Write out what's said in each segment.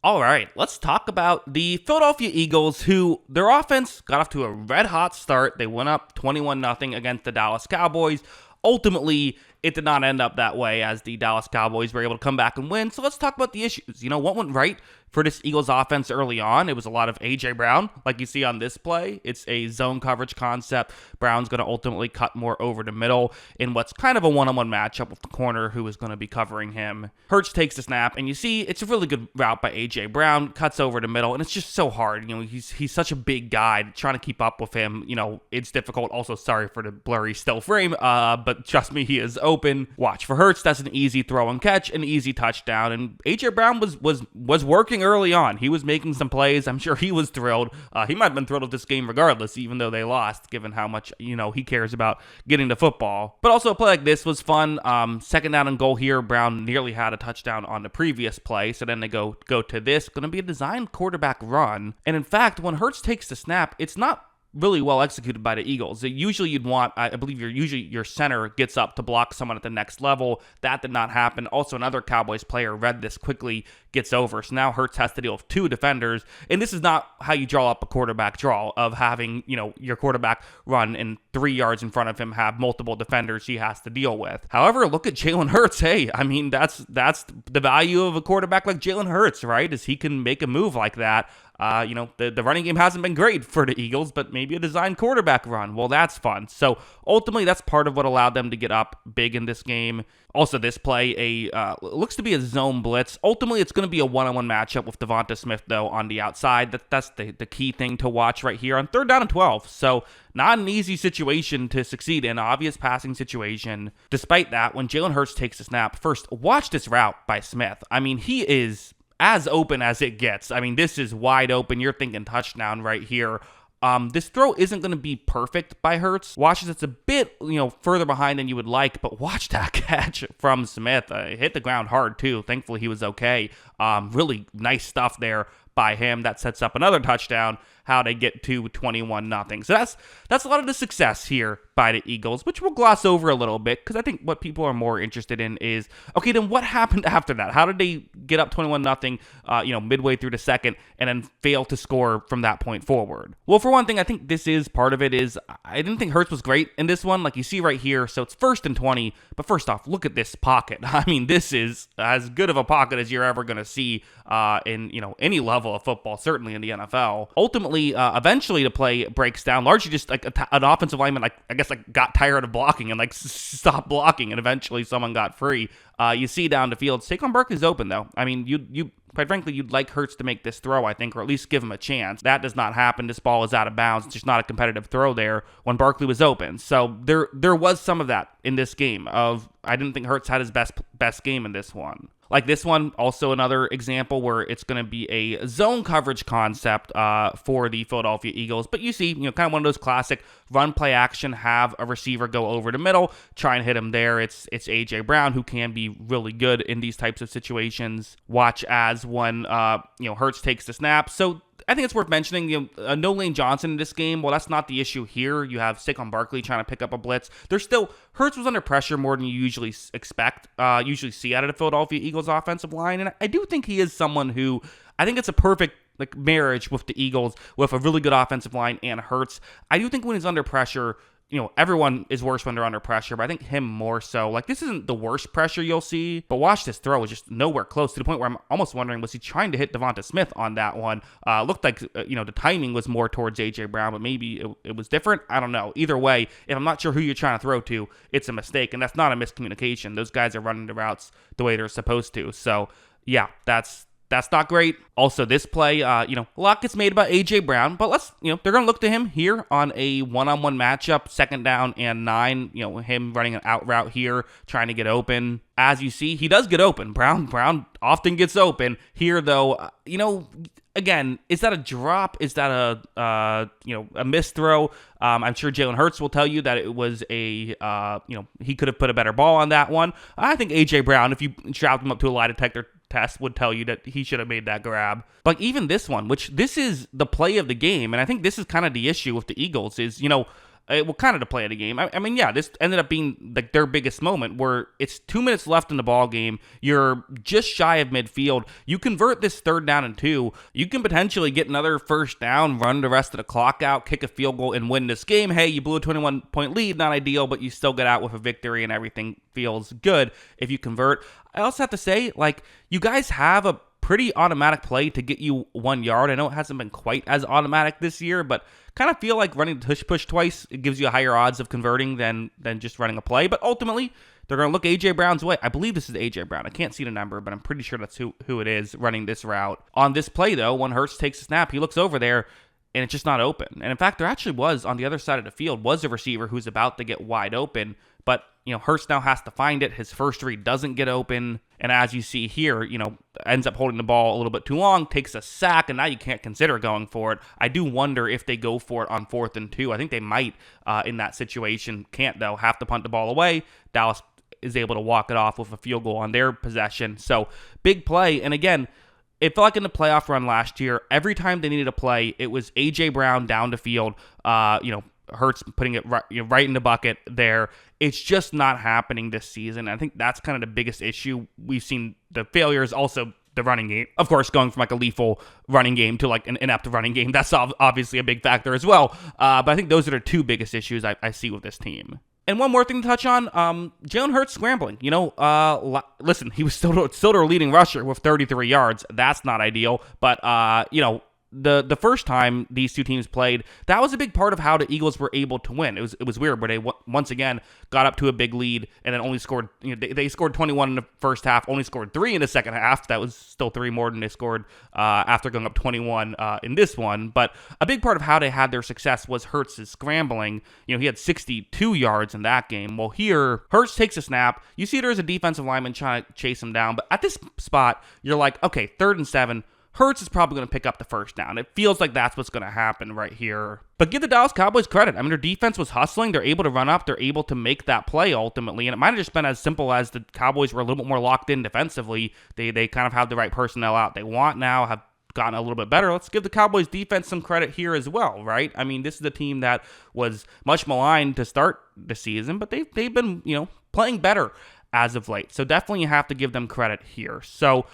All right, let's talk about the Philadelphia Eagles, who their offense got off to a red-hot start. They went up 21-0 against the Dallas Cowboys. Ultimately, it did not end up that way as the Dallas Cowboys were able to come back and win. So let's talk about the issues. What went right for this Eagles offense early on? It was a lot of A.J. Brown, like you see on this play. It's a zone coverage concept. Brown's going to ultimately cut more over the middle in what's kind of a one-on-one matchup with the corner who is going to be covering him. Hurts takes the snap, and you see it's a really good route by A.J. Brown, cuts over the middle, and it's just so hard. He's such a big guy. Trying to keep up with him, it's difficult. Also, sorry for the blurry still frame, but trust me, he is open. Watch for Hurts. That's an easy throw and catch, an easy touchdown, and A.J. Brown was working early on. He was making some plays. I'm sure he was thrilled. He might have been thrilled with this game regardless, even though they lost, given how much, he cares about getting the football. But also a play like this was fun. Second down and goal here. Brown nearly had a touchdown on the previous play, so then they go to this. Going to be a designed quarterback run. And in fact, when Hurts takes the snap, it's not really well executed by the Eagles. Usually you'd want, I believe your center gets up to block someone at the next level. That did not happen. Also, another Cowboys player read this quickly, gets over. So now Hurts has to deal with two defenders. And this is not how you draw up a quarterback draw of having, your quarterback run and 3 yards in front of him have multiple defenders he has to deal with. However, look at Jalen Hurts. Hey, that's the value of a quarterback like Jalen Hurts, right? Is he can make a move like that. The running game hasn't been great for the Eagles, but maybe a designed quarterback run. Well, that's fun. So ultimately, that's part of what allowed them to get up big in this game. Also, this play, looks to be a zone blitz. Ultimately, it's going to be a one-on-one matchup with Devonta Smith, though, on the outside. That's the key thing to watch right here on 3rd down and 12. So not an easy situation to succeed in, obvious passing situation. Despite that, when Jalen Hurts takes the snap, first, watch this route by Smith. He is as open as it gets. This is wide open. You're thinking touchdown right here. This throw isn't going to be perfect by Hurts. Watch, it's a bit, further behind than you would like, but watch that catch from Smith. Hit the ground hard, too. Thankfully, he was okay. Really nice stuff there by him. That sets up another touchdown, how they get to 21-0. So that's a lot of the success here by the Eagles, which we'll gloss over a little bit, because I think what people are more interested in is, okay, then what happened after that? How did they get up 21-0, midway through the second, and then fail to score from that point forward? Well, for one thing, I think this is part of it is, I didn't think Hurts was great in this one, like you see right here. So it's 1st and 20, but first off, look at this pocket. This is as good of a pocket as you're ever going to see in, any level of football, certainly in the NFL. Ultimately, eventually the play breaks down, largely just like an offensive lineman, got tired of blocking and stopped blocking, and eventually someone got free. You see down the field, Saquon Barkley's open though. You quite frankly, you'd like Hurts to make this throw, I think, or at least give him a chance. That does not happen. This ball is out of bounds. It's just not a competitive throw there when Barkley was open. So there was some of that in this game of, I didn't think Hurts had his best game in this one. Like this one, also another example where it's going to be a zone coverage concept for the Philadelphia Eagles. But you see, kind of one of those classic run play action, have a receiver go over the middle, try and hit him there. It's A.J. Brown, who can be really good in these types of situations. Watch as when Hurts takes the snap. So I think it's worth mentioning, no Lane Johnson in this game. Well, that's not the issue here. You have Saquon Barkley trying to pick up a blitz. Hurts was under pressure more than you usually usually see out of the Philadelphia Eagles offensive line. And I do think he is someone who, I think it's a perfect marriage with the Eagles, with a really good offensive line and Hurts. I do think when he's under pressure, everyone is worse when they're under pressure, but I think him more so. This isn't the worst pressure you'll see, but watch this throw is just nowhere close, to the point where I'm almost wondering, was he trying to hit Devonta Smith on that one? Looked like, the timing was more towards A.J. Brown, but maybe it was different. I don't know. Either way, if I'm not sure who you're trying to throw to, it's a mistake, and that's not a miscommunication. Those guys are running the routes the way they're supposed to. So, yeah, that's not great. Also, this play, a lot gets made about A.J. Brown, but they're going to look to him here on a one-on-one matchup, 2nd down and 9, him running an out route here, trying to get open. As you see, he does get open. Brown often gets open. Here, though, again, is that a drop? Is that a missed throw? I'm sure Jalen Hurts will tell you that it was he could have put a better ball on that one. I think A.J. Brown, if you strapped him up to a lie detector test, would tell you that he should have made that grab. But even this one, which this is the play of the game, and I think this is kind of the issue with the Eagles, is, kind of to play of the game. I mean, yeah, this ended up being like their biggest moment where it's 2 minutes left in the ball game. You're just shy of midfield. You convert this 3rd down and 2. You can potentially get another first down, run the rest of the clock out, kick a field goal, and win this game. Hey, you blew a 21-point lead, not ideal, but you still get out with a victory, and everything feels good if you convert. I also have to say, like, you guys have a pretty automatic play to get you 1 yard. I know it hasn't been quite as automatic this year, but kind of feel like running the push twice, it gives you a higher odds of converting than just running a play. But ultimately, they're going to look A.J. Brown's way. I believe this is A.J. Brown. I can't see the number, but I'm pretty sure that's who it is running this route. On this play, though, when Hurts takes a snap, he looks over there, and it's just not open. And in fact, there actually was, on the other side of the field, was a receiver who's about to get wide open, but Hurts now has to find it. His first read doesn't get open. And as you see here, ends up holding the ball a little bit too long, takes a sack, and now you can't consider going for it. I do wonder if they go for it on 4th and 2. I think they might in that situation. Can't, though. Have to punt the ball away. Dallas is able to walk it off with a field goal on their possession. So, big play. And again, it felt like in the playoff run last year, every time they needed a play, it was A.J. Brown down the field, Hurts putting it right in the bucket there. It's just not happening this season. I think that's kind of the biggest issue. We've seen the failures, also the running game. Of course, going from like a lethal running game to like an inept running game, that's obviously a big factor as well. But I think those are the 2 biggest issues I see with this team. And one more thing to touch on, Jalen Hurts scrambling. Listen, he was still their leading rusher with 33 yards. That's not ideal, but the first time these two teams played, that was a big part of how the Eagles were able to win. It was weird, but they once again got up to a big lead and then only scored. They scored 21 in the first half, only scored 3 in the second half. That was still 3 more than they scored after going up 21 in this one. But a big part of how they had their success was Hurts' scrambling. He had 62 yards in that game. Well, here Hurts takes a snap. You see there's a defensive lineman trying to chase him down, but at this spot, you're like, okay, 3rd and 7. Hurts is probably going to pick up the first down. It feels like that's what's going to happen right here. But give the Dallas Cowboys credit. I mean, their defense was hustling. They're able to run up. They're able to make that play ultimately. And it might have just been as simple as the Cowboys were a little bit more locked in defensively. They kind of have the right personnel out they want now, have gotten a little bit better. Let's give the Cowboys defense some credit here as well, right? I mean, this is a team that was much maligned to start the season, but they've been, playing better as of late. So definitely you have to give them credit here. So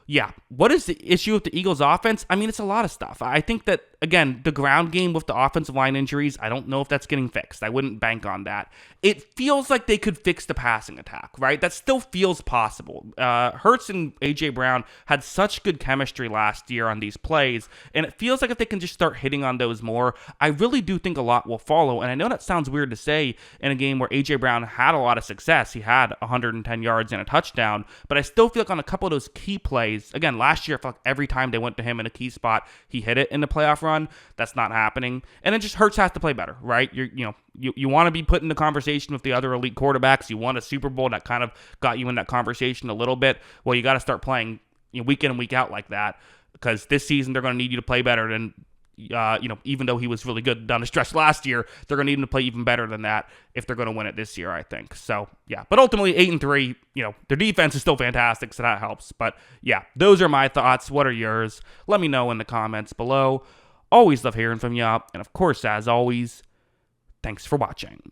yeah, what is the issue with the Eagles offense? I mean, it's a lot of stuff. I think that, again, the ground game with the offensive line injuries, I don't know if that's getting fixed. I wouldn't bank on that. It feels like they could fix the passing attack, right? That still feels possible. Hurts and A.J. Brown had such good chemistry last year on these plays, and it feels like if they can just start hitting on those more, I really do think a lot will follow. And I know that sounds weird to say in a game where A.J. Brown had a lot of success. He had 110 yards and a touchdown, but I still feel like on a couple of those key plays, again, last year, I felt like every time they went to him in a key spot, he hit it in the playoff run. That's not happening. And then just Hurts has to play better, right? You want to be put in the conversation with the other elite quarterbacks. You won a Super Bowl that kind of got you in that conversation a little bit. Well, you got to start playing week in and week out like that, because this season they're going to need you to play better than even though he was really good down the stretch last year, they're going to need him to play even better than that if they're going to win it this year, I think. So, yeah. But ultimately, 8-3, their defense is still fantastic, so that helps. But, yeah, those are my thoughts. What are yours? Let me know in the comments below. Always love hearing from you. And, of course, as always, thanks for watching.